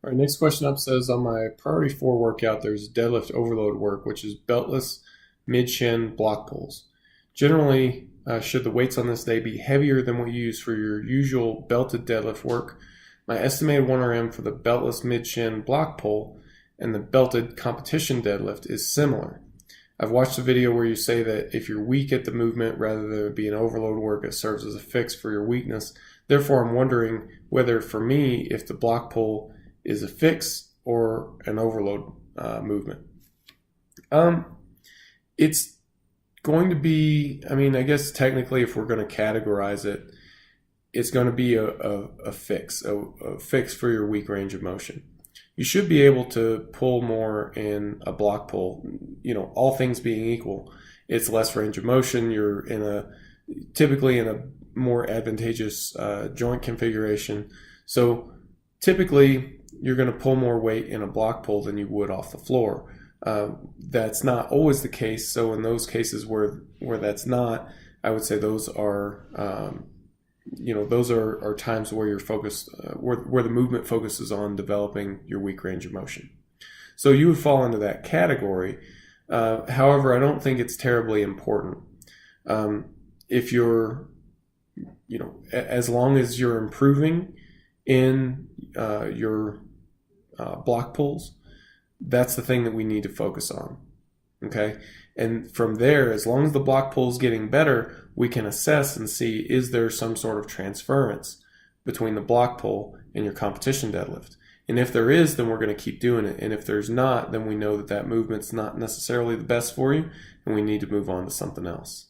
All right, next question up says on my priority 4 workout, there's deadlift overload work, which is beltless mid-shin block pulls. Generally, should the weights on this day be heavier than what you use for your usual belted deadlift work? My estimated 1RM for the beltless mid-shin block pull and the belted competition deadlift is similar. I've watched a video where you say that if you're weak at the movement, rather than it being overload work, it serves as a fix for your weakness. Therefore, I'm wondering whether for me, if the block pull is a fix or an overload movement. It's going to be, I guess technically if we're going to categorize it, it's going to be a fix for your weak range of motion. You should be able to pull more in a block pull, all things being equal. It's less range of motion. You're typically in a more advantageous joint configuration. So typically you're going to pull more weight in a block pull than you would off the floor. That's not always the case. So in those cases where that's not, I would say those are those are times where you're focused, where the movement focuses on developing your weak range of motion. So you would fall into that category. However, I don't think it's terribly important. If you're, as long as you're improving in your block pulls, that's the thing that we need to focus on. Okay. And from there, as long as the block pull is getting better, we can assess and see, is there some sort of transference between the block pull and your competition deadlift? And if there is, then we're going to keep doing it. And if there's not, then we know that that movement's not necessarily the best for you, and we need to move on to something else.